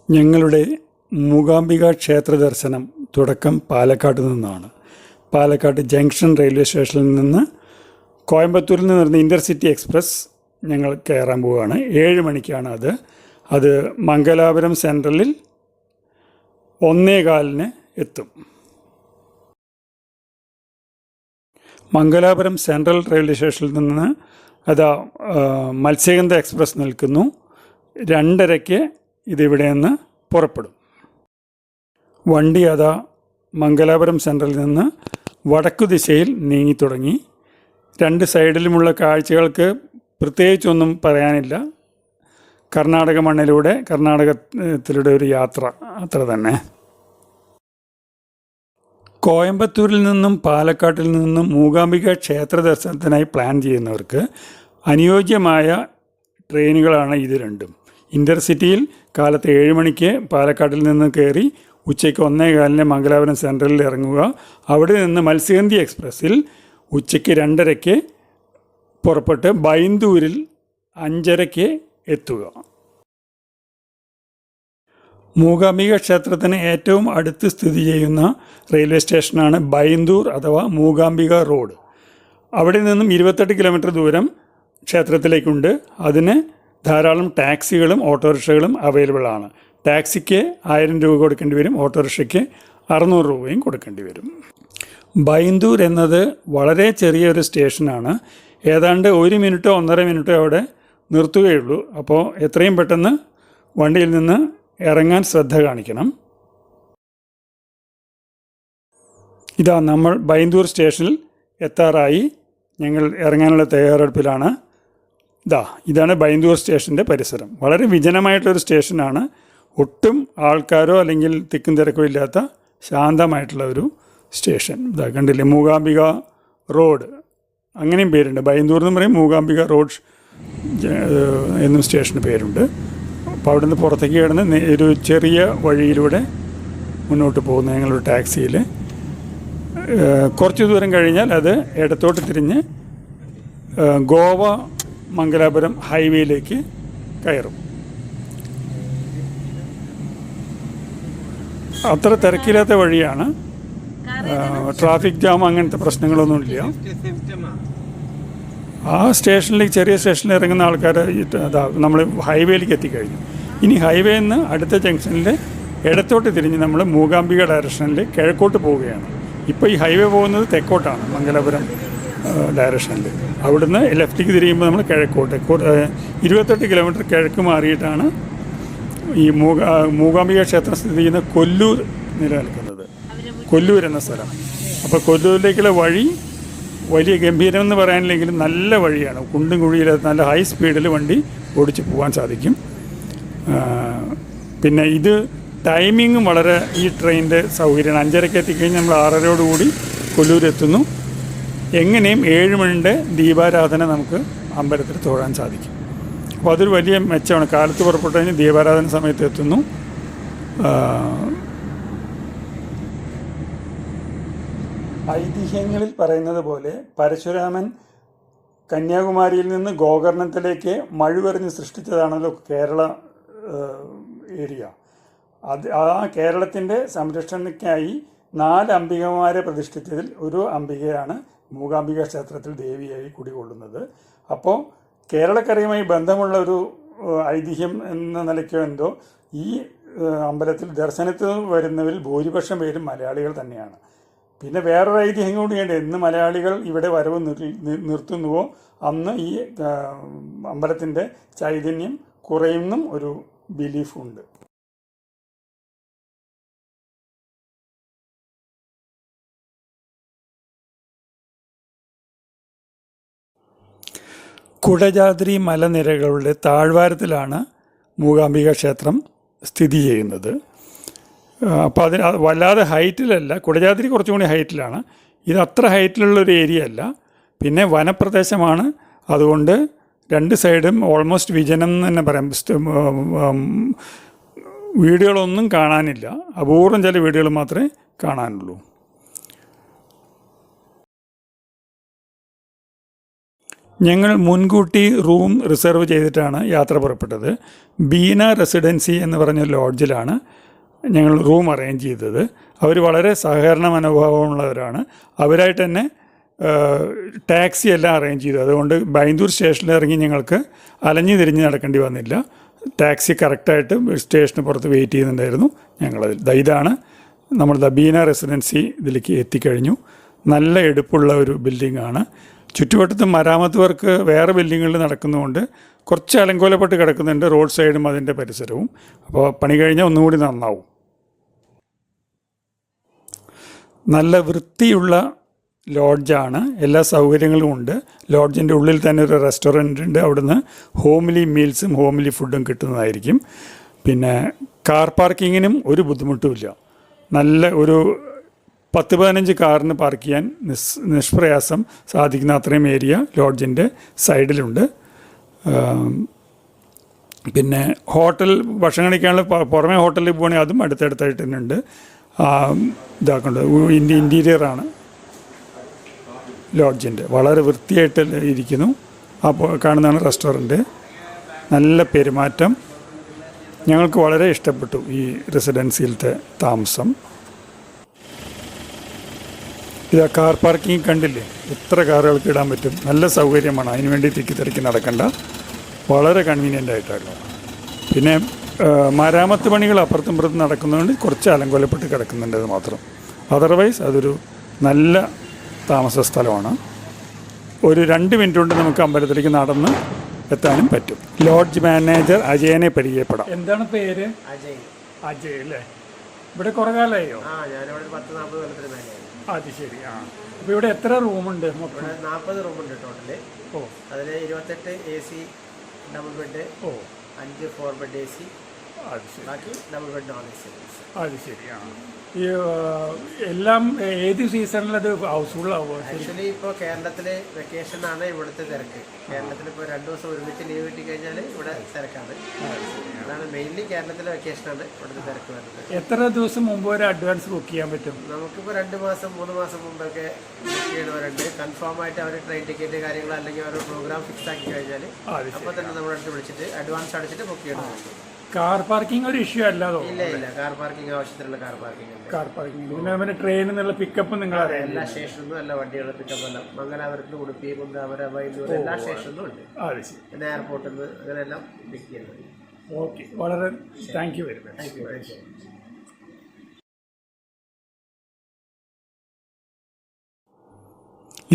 ഞങ്ങളുടെ മൂകാംബിക ക്ഷേത്ര ദർശനം തുടക്കം പാലക്കാട് നിന്നാണ്. പാലക്കാട് ജംഗ്ഷൻ റെയിൽവേ സ്റ്റേഷനിൽ നിന്ന് കോയമ്പത്തൂരിൽ നിന്ന് വരുന്ന ഇൻ്റർസിറ്റി എക്സ്പ്രസ് ഞങ്ങൾ കയറാൻ പോവുകയാണ്. 7 മണിക്കാണ് അത് മംഗലാപുരം സെൻട്രലിൽ 1:15 എത്തും. മംഗലാപുരം സെൻട്രൽ റെയിൽവേ സ്റ്റേഷനിൽ നിന്ന് മത്സ്യഗന്ധ എക്സ്പ്രസ് നിൽക്കുന്നു. 2:30 ഇതിവിടെ നിന്ന് പുറപ്പെടും. വണ്ടി മംഗലാപുരം സെൻട്രലിൽ നിന്ന് വടക്കു ദിശയിൽ നീങ്ങിത്തുടങ്ങി. 2 സൈഡിലുമുള്ള കാഴ്ചകൾക്ക് പ്രത്യേകിച്ചൊന്നും പറയാനില്ല. കർണാടക മണ്ണിലൂടെ, കർണാടകത്തിലൂടെ ഒരു യാത്ര, അത്ര തന്നെ. കോയമ്പത്തൂരിൽ നിന്നും പാലക്കാട്ടിൽ നിന്നും മൂകാംബിക ക്ഷേത്ര ദർശനത്തിനായി പ്ലാൻ ചെയ്യുന്നവർക്ക് അനുയോജ്യമായ ട്രെയിനുകളാണ് ഇത് രണ്ടും. ഇൻ്റർസിറ്റിയിൽ കാലത്ത് 7 മണിക്ക് പാലക്കാട്ടിൽ നിന്ന് കയറി ഉച്ചയ്ക്ക് 1:15 മംഗലാപുരം സെൻട്രലിൽ ഇറങ്ങുക. അവിടെ നിന്ന് മത്സ്യഗന്ധി എക്സ്പ്രസ്സിൽ ഉച്ചയ്ക്ക് 2:30 പുറപ്പെട്ട് ബൈന്ദൂരിൽ 5:30 എത്തുക. മൂകാംബിക ക്ഷേത്രത്തിന് ഏറ്റവും അടുത്ത് സ്ഥിതി ചെയ്യുന്ന റെയിൽവേ സ്റ്റേഷനാണ് ബൈന്ദൂർ അഥവാ മൂകാംബിക റോഡ്. അവിടെ നിന്നും 28 കിലോമീറ്റർ ദൂരം ക്ഷേത്രത്തിലേക്കുണ്ട്. അതിന് ധാരാളം ടാക്സികളും ഓട്ടോറിക്ഷകളും അവൈലബിൾ ആണ്. ടാക്സിക്ക് 1000 രൂപ കൊടുക്കേണ്ടി വരും, ഓട്ടോറിക്ഷയ്ക്ക് 600 രൂപയും കൊടുക്കേണ്ടി വരും. ബൈന്ദൂർ എന്നത് വളരെ ചെറിയൊരു സ്റ്റേഷനാണ്. ഏതാണ്ട് 1 മിനിറ്റോ 1.5 മിനിറ്റോ അവിടെ നിർത്തുകയുള്ളൂ. അപ്പോൾ എത്രയും പെട്ടെന്ന് വണ്ടിയിൽ നിന്ന് ഇറങ്ങാൻ ശ്രദ്ധ കാണിക്കണം. നമ്മൾ ബൈന്ദൂർ സ്റ്റേഷനിൽ എത്താറായി. ഞങ്ങൾ ഇറങ്ങാനുള്ള തയ്യാറെടുപ്പിലാണ്. ഇതാണ് ബൈന്ദൂർ സ്റ്റേഷൻ്റെ പരിസരം. വളരെ വിജനമായിട്ടുള്ളൊരു സ്റ്റേഷനാണ്. ഒട്ടും ആൾക്കാരോ അല്ലെങ്കിൽ തിക്കും തിരക്കോ ഇല്ലാത്ത ശാന്തമായിട്ടുള്ള ഒരു സ്റ്റേഷൻ. കണ്ടില്ലേ, മൂകാംബിക റോഡ്, അങ്ങനെയും പേരുണ്ട്. ബൈന്ദൂർ എന്ന് പറയും, മൂകാംബിക റോഡ് എന്നും സ്റ്റേഷന് പേരുണ്ട്. അപ്പോൾ അവിടെ നിന്ന് പുറത്തേക്ക് കിടന്ന് ഒരു ചെറിയ വഴിയിലൂടെ മുന്നോട്ട് പോകുന്ന ഞങ്ങളൊരു ടാക്സിയിൽ കുറച്ച് ദൂരം കഴിഞ്ഞാൽ അത് ഇടത്തോട്ട് തിരിഞ്ഞ് ഗോവ മംഗലാപുരം ഹൈവേയിലേക്ക് കയറും. അത്ര തിരക്കില്ലാത്ത വഴിയാണ്. ട്രാഫിക് ജാം അങ്ങനത്തെ പ്രശ്നങ്ങളൊന്നുമില്ല. ആ സ്റ്റേഷനിലേക്ക്, ചെറിയ സ്റ്റേഷനിൽ ഇറങ്ങുന്ന ആൾക്കാർ നമ്മൾ ഹൈവേയിലേക്ക് എത്തിക്കഴിഞ്ഞു. ഇനി ഹൈവേയിൽ നിന്ന് അടുത്ത ജംഗ്ഷനിൽ ഇടത്തോട്ട് തിരിഞ്ഞ് നമ്മൾ മൂകാംബിക ഡയറക്ഷനിൽ കിഴക്കോട്ട് പോവുകയാണ്. ഇപ്പോൾ ഈ ഹൈവേ പോകുന്നത് തെക്കോട്ടാണ്, മംഗലാപുരം ഡയറക്ഷനിൽ. അവിടുന്ന് ലെഫ്റ്റിലേക്ക് തിരിയുമ്പോൾ നമ്മൾ കിഴക്കോട്ട് 28 കിലോമീറ്റർ കിഴക്ക് മാറിയിട്ടാണ് ഈ മൂകാംബിക ക്ഷേത്രം സ്ഥിതി ചെയ്യുന്ന കൊല്ലൂർ നിലനിൽക്കുന്നത്. കൊല്ലൂർ എന്ന സ്ഥലം. അപ്പോൾ കൊല്ലൂരിലേക്കുള്ള വഴി വലിയ ഗംഭീരം എന്ന് പറയാനില്ലെങ്കിലും നല്ല വഴിയാണ്. കുണ്ടും കുഴിയില്ലാത്ത നല്ല ഹൈ സ്പീഡിൽ വണ്ടി ഓടിച്ച് പോകാൻ സാധിക്കും. പിന്നെ ഇത് ടൈമിങ്ങും വളരെ ഈ ട്രെയിനിൻ്റെ സൗകര്യമാണ്. 5:30 എത്തിക്കഴിഞ്ഞ് നമ്മൾ 6:30 കൊല്ലൂരെത്തുന്നു. എങ്ങനെയും 7 മണിയുടെ ദീപാരാധന നമുക്ക് അമ്പലത്തിൽ തൊഴാൻ സാധിക്കും. അപ്പോൾ അതൊരു വലിയ മെച്ചമാണ്. കാലത്ത് പുറപ്പെട്ടു കഴിഞ്ഞ് ദീപാരാധന സമയത്ത് എത്തുന്നു. ഐതിഹ്യങ്ങളിൽ പറയുന്നത് പോലെ പരശുരാമൻ കന്യാകുമാരിയിൽ നിന്ന് ഗോകർണത്തിലേക്ക് മഴുവെറിഞ്ഞ് സൃഷ്ടിച്ചതാണല്ലോ കേരള ഏരിയ. ആ കേരളത്തിൻ്റെ സംരക്ഷണയ്ക്കായി 4 അംബികമാരെ പ്രതിഷ്ഠിച്ചതിൽ ഒരു അംബികയാണ് മൂകാംബിക ക്ഷേത്രത്തിൽ ദേവിയായി കുടികൊള്ളുന്നത്. അപ്പോൾ കേരളക്കരയുമായി ബന്ധമുള്ള ഒരു ഐതിഹ്യം എന്ന നിലയ്ക്കോ എന്തോ ഈ അമ്പലത്തിൽ ദർശനത്തിന് വരുന്നവരിൽ ഭൂരിപക്ഷം പേരും മലയാളികൾ തന്നെയാണ്. പിന്നെ വേറൊരു ഐതിഹ്യം കൂടിയുണ്ട്. എന്ന് മലയാളികൾ ഇവിടെ വരവ് നിർത്തുന്നുവോ അന്ന് ഈ അമ്പലത്തിൻ്റെ ചൈതന്യം കുറയുന്നും ഒരു ബിലീഫുണ്ട്. കുടജാദ്രി മലനിരകളുടെ താഴ്വാരത്തിലാണ് മൂകാംബിക ക്ഷേത്രം സ്ഥിതി ചെയ്യുന്നത്. അപ്പോൾ അതിന് വല്ലാതെ ഹൈറ്റിലല്ല. കുടജാദ്രി കുറച്ചും കൂടി ഹൈറ്റിലാണ്. ഇത് അത്ര ഹൈറ്റിലുള്ളൊരു ഏരിയ അല്ല. പിന്നെ വനപ്രദേശമാണ്. അതുകൊണ്ട് 2 സൈഡും ഓൾമോസ്റ്റ് വിജനം എന്ന് തന്നെ പറയാം. വീടുകളൊന്നും കാണാനില്ല. അപൂർവം ചില വീടുകൾ മാത്രമേ കാണാനുള്ളൂ. ഞങ്ങൾ മുൻകൂട്ടി റൂം റിസർവ് ചെയ്തിട്ടാണ് യാത്ര പുറപ്പെട്ടത്. ബീന റെസിഡൻസി എന്ന് പറഞ്ഞ ലോഡ്ജിലാണ് ഞങ്ങൾ റൂം അറേഞ്ച് ചെയ്തത്. അവർ വളരെ സഹകരണ മനോഭാവമുള്ളവരാണ്. അവരായിട്ട് തന്നെ ടാക്സി എല്ലാം അറേഞ്ച് ചെയ്തു. അതുകൊണ്ട് ബൈന്ദൂർ സ്റ്റേഷനിൽ ഇറങ്ങി ഞങ്ങൾക്ക് അലഞ്ഞു തിരിഞ്ഞ് നടക്കേണ്ടി വന്നില്ല. ടാക്സി കറക്റ്റായിട്ട് സ്റ്റേഷന് പുറത്ത് വെയിറ്റ് ചെയ്യുന്നുണ്ടായിരുന്നു. ഞങ്ങളതിൽ ഇതാണ് നമ്മൾ ബീന റെസിഡൻസി ഇതിലേക്ക് എത്തിക്കഴിഞ്ഞു. നല്ല എടുപ്പുള്ള ഒരു ബിൽഡിങ്ങാണ്. ചുറ്റുവട്ടത്ത് മരാമത്ത് വർക്ക് വേറെ ബിൽഡിങ്ങുകളിൽ നടക്കുന്നതുകൊണ്ട് കുറച്ച് അലങ്കോലപ്പെട്ട് കിടക്കുന്നുണ്ട് റോഡ് സൈഡും അതിൻ്റെ പരിസരവും. അപ്പോൾ പണി കഴിഞ്ഞാൽ ഒന്നുകൂടി നന്നാവും. നല്ല വൃത്തിയുള്ള ലോഡ്ജാണ്. എല്ലാ സൗകര്യങ്ങളും ഉണ്ട്. ലോഡ്ജിൻ്റെ ഉള്ളിൽ തന്നെ ഒരു റെസ്റ്റോറൻറ്റ് ഉണ്ട്. അവിടുന്ന് ഹോംലി മീൽസും ഹോംലി ഫുഡും കിട്ടുന്നതായിരിക്കും. പിന്നെ കാർ പാർക്കിങ്ങിനും ഒരു ബുദ്ധിമുട്ടുമില്ല. നല്ല ഒരു 10-15 കാറിന് പാർക്ക് ചെയ്യാൻ നിഷ്പ്രയാസം സാധിക്കുന്ന അത്രയും ഏരിയ ലോഡ്ജിൻ്റെ സൈഡിലുണ്ട്. പിന്നെ ഹോട്ടൽ ഭക്ഷണം കഴിക്കാനുള്ള പുറമെ ഹോട്ടലിൽ പോകണമെങ്കിൽ അതും അടുത്തടുത്തായിട്ട് തന്നെ ഉണ്ട്. ഇതാക്കേണ്ടത് ഇൻറ്റീരിയറാണ് ലോഡ്ജിൻ്റെ. വളരെ വൃത്തിയായിട്ട് ഇരിക്കുന്നു. അപ്പോൾ കാണുന്നതാണ് റെസ്റ്റോറൻറ്റ്. നല്ല പെരുമാറ്റം. ഞങ്ങൾക്ക് വളരെ ഇഷ്ടപ്പെട്ടു ഈ റെസിഡൻസിയിലത്തെ താമസം. ഇതാ കാർ പാർക്കിംഗ് കണ്ടില്ലേ, എത്ര കാറുകൾക്ക് ഇടാൻ പറ്റും. നല്ല സൗകര്യമാണ്. അതിന് വേണ്ടി തിക്കി നടക്കണ്ട. വളരെ കൺവീനിയൻ്റ് ആയിട്ടാണ്. പിന്നെ മരാമത്ത് പണികൾ അപ്പുറത്തും ഇപ്പുറത്തും നടക്കുന്നതുകൊണ്ട് കുറച്ച് അലങ്കോലപ്പെട്ട് കിടക്കുന്നുണ്ട്, അത് മാത്രം. അതർവൈസ് അതൊരു നല്ല താമസ സ്ഥലമാണ്. ഒരു 2 മിനിറ്റ് കൊണ്ട് നമുക്ക് അമ്പലത്തിലേക്ക് നടന്ന് എത്താനും പറ്റും. ലോഡ്ജ് മാനേജർ അജയനെ പരിചയപ്പെടാം. എന്താണ് പേര്? അജയ് അല്ലേ? ഇവിടെ കുറേ കാലമായോ? അത് ശരി. അപ്പോൾ ഇവിടെ എത്ര റൂമുണ്ട്? 40 റൂമുണ്ട് ടോട്ടല്. അതിൽ 28 AC double bed, 5 4 bed AC, ബാക്കി ഡബിൾ ബെഡ് നോൺ AC. അത് ശരി. ഈ എല്ലാം ഏത് സീസണിലത് ഹൗസ്ഫുള്ളാവുമോ? ആക്ച്വലി ഇപ്പോൾ കേരളത്തിൽ വെക്കേഷനാണ് ഇവിടുത്തെ തിരക്ക്. കേരളത്തിൽ ഇപ്പോൾ 2 ദിവസം ഒരുമിച്ച് ലീവ് കിട്ടി കഴിഞ്ഞാൽ ഇവിടെ തിരക്കാണ്. അതാണ് മെയിൻലി കേരളത്തിലെ വെക്കേഷനാണ് ഇവിടുത്തെ തിരക്ക് വരുന്നത്. എത്ര ദിവസം മുമ്പ് ഒരു അഡ്വാൻസ് ബുക്ക് ചെയ്യാൻ പറ്റും? നമുക്കിപ്പോൾ 2 മാസം 3 മാസം മുമ്പൊക്കെ ബുക്ക് ചെയ്യണവരുണ്ട്. കൺഫേം ആയിട്ട് അവർ ട്രെയിൻ ടിക്കറ്റ് കാര്യങ്ങൾ അല്ലെങ്കിൽ അവർ പ്രോഗ്രാം ഫിക്സ് ആക്കി കഴിഞ്ഞാൽ അപ്പോൾ തന്നെ നമ്മളടുത്ത് വിളിച്ചിട്ട് അഡ്വാൻസ് അടിച്ചിട്ട് ബുക്ക് ചെയ്യണമുണ്ട്. കാർ പാർക്കിംഗ് ഒരു ഇഷ്യൂ അല്ലാതോ? ഇല്ല, കാർ പാർക്കിംഗ് ആവശ്യത്തിനുള്ള കാർ പാർക്കിംഗ്. പിന്നെ ട്രെയിനിൽ നിന്നുള്ള പിക്കപ്പ് നിങ്ങൾ എല്ലാ സ്റ്റേഷനിലും എല്ലാ വണ്ടികളുടെ പിക്കപ്പ് എല്ലാം മംഗലാപുരത്ത്, ഉടുപ്പി, കുന്താപുര, വൈദ്യൂർ എല്ലാ സ്റ്റേഷനിലും ഉണ്ട്. പിന്നെ എയർപോർട്ടിൽ നിന്ന് അങ്ങനെയെല്ലാം പിക്ക് ചെയ്യുന്നത്. ഓക്കെ, വളരെ താങ്ക് യു വെരി മച്ച്.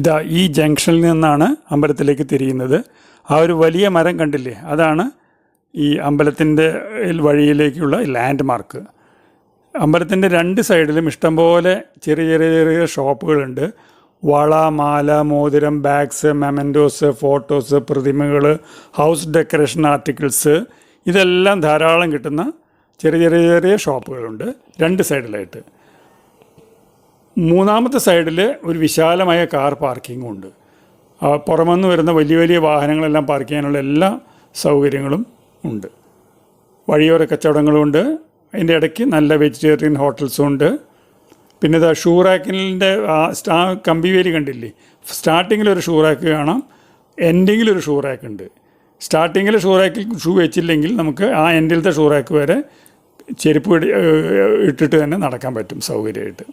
ഇതാ ഈ ജംഗ്ഷനിൽ നിന്നാണ് അമ്പലത്തിലേക്ക് തിരിയുന്നത്. ആ ഒരു വലിയ മരം കണ്ടില്ലേ, അതാണ് ഈ അമ്പലത്തിൻ്റെ വഴിയിലേക്കുള്ള ലാൻഡ് മാർക്ക്. അമ്പലത്തിൻ്റെ 2 സൈഡിലും ഇഷ്ടംപോലെ ചെറിയ ഷോപ്പുകളുണ്ട്. വള, മാല, മോതിരം, ബാഗ്സ്, മെമൻറ്റോസ്, ഫോട്ടോസ്, പ്രതിമകൾ, ഹൗസ് ഡെക്കറേഷൻ ആർട്ടിക്കിൾസ്, ഇതെല്ലാം ധാരാളം കിട്ടുന്ന ചെറിയ ഷോപ്പുകളുണ്ട് 2 സൈഡിലായിട്ട്. 3-ാമത്തെ സൈഡിൽ ഒരു വിശാലമായ കാർ പാർക്കിങ്ങും ഉണ്ട്. പുറമെന്ന് വരുന്ന വലിയ വാഹനങ്ങളെല്ലാം പാർക്ക് ചെയ്യാനുള്ള എല്ലാ സൗകര്യങ്ങളും ഉണ്ട്. വഴിയോര കച്ചവടങ്ങളുമുണ്ട്. അതിൻ്റെ ഇടയ്ക്ക് നല്ല വെജിറ്റേറിയൻ ഹോട്ടൽസും ഉണ്ട്. പിന്നെ ഇതാ ഷൂ റാക്കിൻ്റെ കമ്പിവേലി കണ്ടില്ലേ, സ്റ്റാർട്ടിങ്ങിലൊരു ഷൂ റാക്ക് കാണാം, എൻഡിങ്ങിലൊരു ഷൂ റാക്ക് ഉണ്ട്. സ്റ്റാർട്ടിങ്ങിൽ ഷൂ റാക്കിൽ ഷൂ വെച്ചില്ലെങ്കിൽ നമുക്ക് ആ എൻഡിലത്തെ ഷൂ റാക്ക് വരെ ചെരുപ്പ് ഇട്ടിട്ട് തന്നെ നടക്കാൻ പറ്റും സൗകര്യമായിട്ട്.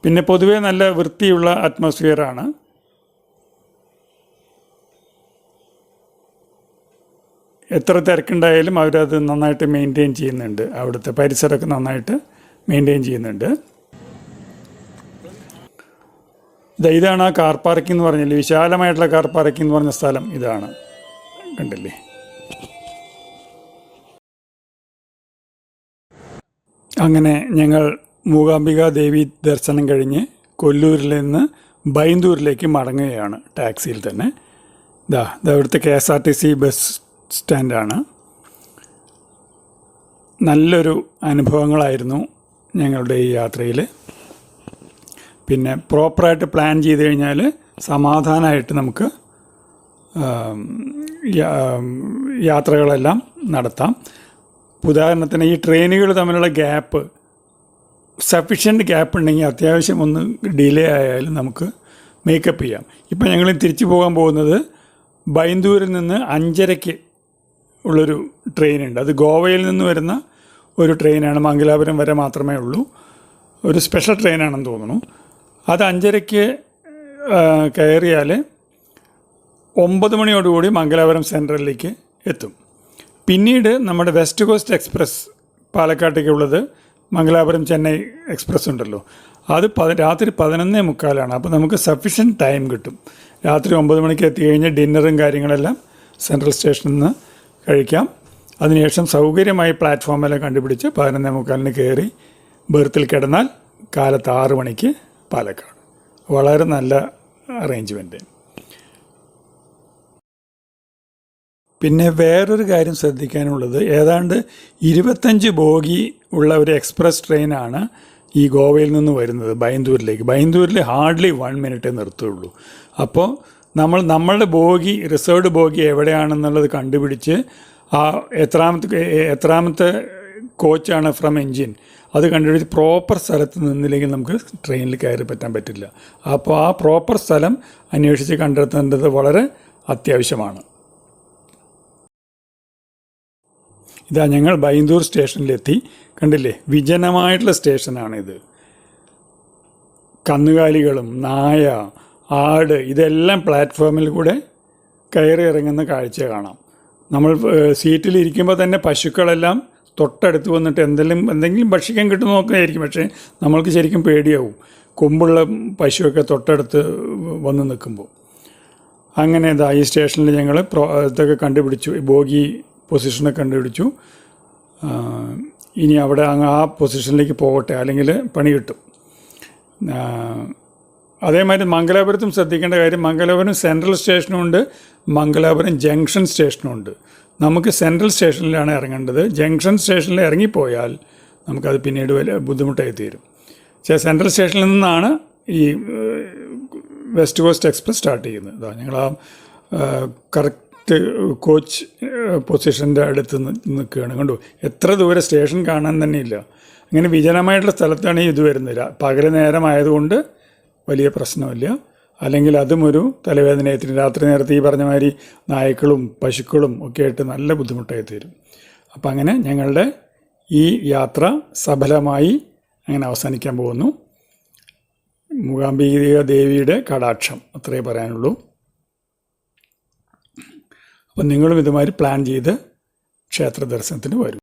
പിന്നെ പൊതുവേ നല്ല വൃത്തിയുള്ള അറ്റ്മോസ്ഫിയറാണ്. എത്ര തിരക്കുണ്ടായാലും അവരത് നന്നായിട്ട് മെയിൻറ്റെയിൻ ചെയ്യുന്നുണ്ട്. അവിടുത്തെ പരിസരമൊക്കെ നന്നായിട്ട് മെയിൻറ്റെയിൻ ചെയ്യുന്നുണ്ട്. ഇതാണ് ആ കാർ പാർക്കിംഗ് എന്ന് പറഞ്ഞില്ലേ, വിശാലമായിട്ടുള്ള കാർ പാർക്കിംഗ് എന്ന് പറഞ്ഞ സ്ഥലം ഇതാണ്, കണ്ടില്ലേ. അങ്ങനെ ഞങ്ങൾ മൂകാംബിക ദേവി ദർശനം കഴിഞ്ഞ് കൊല്ലൂരിൽ നിന്ന് ബൈന്ദൂരിലേക്ക് മടങ്ങുകയാണ് ടാക്സിയിൽ തന്നെ. ഇവിടുത്തെ KSRTC ബസ് സ്റ്റാൻഡാണ്. നല്ലൊരു അനുഭവങ്ങളായിരുന്നു ഞങ്ങളുടെ ഈ യാത്രയിൽ. പിന്നെ പ്രോപ്പറായിട്ട് പ്ലാൻ ചെയ്ത് കഴിഞ്ഞാൽ സമാധാനമായിട്ട് നമുക്ക് യാത്രകളെല്ലാം നടത്താം. ഉദാഹരണത്തിന് ഈ ട്രെയിനുകൾ തമ്മിലുള്ള ഗ്യാപ്പ് സഫിഷ്യൻറ്റ് ഗ്യാപ്പ് ഉണ്ടെങ്കിൽ അത്യാവശ്യം ഒന്ന് ഡിലേ ആയാലും നമുക്ക് മേക്കപ്പ് ചെയ്യാം. ഇപ്പം ഞങ്ങൾ തിരിച്ചു പോകാൻ പോകുന്നത് ബൈന്ദൂരിൽ നിന്ന് 5:30 ഉള്ളൊരു ട്രെയിനുണ്ട്. അത് ഗോവയിൽ നിന്ന് വരുന്ന ഒരു ട്രെയിനാണ്. മംഗലാപുരം വരെ മാത്രമേ ഉള്ളൂ. ഒരു സ്പെഷ്യൽ ട്രെയിനാണെന്ന് തോന്നുന്നു. അത് 5:30 കയറിയാൽ 9 മണിയോടുകൂടി മംഗലാപുരം സെൻട്രലിലേക്ക് എത്തും. പിന്നീട് നമ്മുടെ വെസ്റ്റ് കോസ്റ്റ് എക്സ്പ്രസ് പാലക്കാട്ടേക്കുള്ളത് മംഗലാപുരം ചെന്നൈ എക്സ്പ്രസ് ഉണ്ടല്ലോ, അത് രാത്രി 11:45. അപ്പോൾ നമുക്ക് സഫിഷ്യൻറ്റ് ടൈം കിട്ടും. രാത്രി 9 മണിക്ക് എത്തിക്കഴിഞ്ഞ് ഡിന്നറും കാര്യങ്ങളെല്ലാം സെൻട്രൽ സ്റ്റേഷനിൽ നിന്ന് കഴിക്കാം. അതിനുശേഷം സൗകര്യമായി പ്ലാറ്റ്ഫോമെല്ലാം കണ്ടുപിടിച്ച് 11:45 കയറി ബെർത്തിൽ കിടന്നാൽ കാലത്ത് 6 മണിക്ക് പാലക്കാട്. വളരെ നല്ല അറേഞ്ച്മെൻറ്റ്. പിന്നെ വേറൊരു കാര്യം ശ്രദ്ധിക്കാനുള്ളത്, ഏതാണ്ട് 25 ബോഗി ഉള്ള ഒരു എക്സ്പ്രസ് ട്രെയിനാണ് ഈ ഗോവയിൽ നിന്ന് വരുന്നത് ബൈന്ദൂരിലേക്ക്. ബൈന്ദൂരിൽ ഹാർഡ്ലി 1 മിനിറ്റേ നിർത്തുള്ളൂ. അപ്പോൾ നമ്മളുടെ ബോഗി, റിസർവ്ഡ് ബോഗി എവിടെയാണെന്നുള്ളത് കണ്ടുപിടിച്ച് ആ എത്രാമത്തെ കോച്ചാണ് ഫ്രം എൻജിൻ അത് കണ്ടുപിടിച്ച് പ്രോപ്പർ സ്ഥലത്ത് നിന്നില്ലെങ്കിൽ നമുക്ക് ട്രെയിനിൽ കയറി പറ്റാൻ പറ്റില്ല. അപ്പോൾ ആ പ്രോപ്പർ സ്ഥലം അന്വേഷിച്ച് കണ്ടെത്തേണ്ടത് വളരെ അത്യാവശ്യമാണ്. ഇതാ ഞങ്ങൾ ബൈന്ദൂർ സ്റ്റേഷനിലെത്തി. കണ്ടില്ലേ, വിജനമായിട്ടുള്ള സ്റ്റേഷനാണിത്. കന്നുകാലികളും നായ, ആട് ഇതെല്ലാം പ്ലാറ്റ്ഫോമിൽ കൂടെ കയറി ഇറങ്ങുന്ന കാഴ്ച കാണാം. നമ്മൾ സീറ്റിലിരിക്കുമ്പോൾ തന്നെ പശുക്കളെല്ലാം തൊട്ടടുത്ത് വന്നിട്ട് എന്തെങ്കിലും ഭക്ഷിക്കാൻ കിട്ടുന്ന നോക്കുകയായിരിക്കും. പക്ഷേ നമ്മൾക്ക് ശരിക്കും പേടിയാവും, കൊമ്പുള്ള പശുവൊക്കെ തൊട്ടടുത്ത് വന്ന് നിൽക്കുമ്പോൾ. അങ്ങനെ ഇതാ ഈ സ്റ്റേഷനിൽ ഞങ്ങൾ ഇതൊക്കെ കണ്ടുപിടിച്ചു, ബോഗി പൊസിഷനൊക്കെ കണ്ടുപിടിച്ചു. ഇനി അവിടെ ആ പൊസിഷനിലേക്ക് പോകട്ടെ, അല്ലെങ്കിൽ പണി കിട്ടും. അതേമാതിരി മംഗലാപുരത്തും ശ്രദ്ധിക്കേണ്ട കാര്യം, മംഗലാപുരം സെൻട്രൽ സ്റ്റേഷനുമുണ്ട്, മംഗലാപുരം ജംഗ്ഷൻ സ്റ്റേഷനുമുണ്ട്. നമുക്ക് സെൻട്രൽ സ്റ്റേഷനിലാണ് ഇറങ്ങേണ്ടത്. ജംഗ്ഷൻ സ്റ്റേഷനിൽ ഇറങ്ങിപ്പോയാൽ നമുക്കത് പിന്നീട് വലിയ ബുദ്ധിമുട്ടായി തീരും. സെൻട്രൽ സ്റ്റേഷനിൽ നിന്നാണ് ഈ വെസ്റ്റ് കോസ്റ്റ് എക്സ്പ്രസ് സ്റ്റാർട്ട് ചെയ്യുന്നത്. അതാ ഞങ്ങൾ ആ കറക്റ്റ് കോച്ച് പൊസിഷൻ്റെ അടുത്ത് നിൽക്കുകയാണ്. കണ്ടു, എത്ര ദൂരെ സ്റ്റേഷൻ കാണാൻ തന്നെ ഇല്ല. അങ്ങനെ വിജനമായിട്ടുള്ള സ്ഥലത്താണ് ഇത് വരുന്നത്. പകൽ നേരമായതുകൊണ്ട് വലിയ പ്രശ്നമില്ല. അല്ലെങ്കിൽ അതും ഒരു തലവേദനയായി രാത്രി നേരത്തെ ഈ പറഞ്ഞ മാതിരി നായ്ക്കളും പശുക്കളും ഒക്കെ ആയിട്ട് നല്ല ബുദ്ധിമുട്ടായി തീരും. അപ്പം അങ്ങനെ ഞങ്ങളുടെ ഈ യാത്ര സഫലമായി അങ്ങനെ അവസാനിക്കാൻ പോകുന്നു. മൂകാംബിക ദേവിയുടെ കടാക്ഷം അത്രേ പറയാനുള്ളൂ. അപ്പം നിങ്ങളും ഇതുമാതിരി പ്ലാൻ ചെയ്ത് ക്ഷേത്ര ദർശനത്തിന് വരും.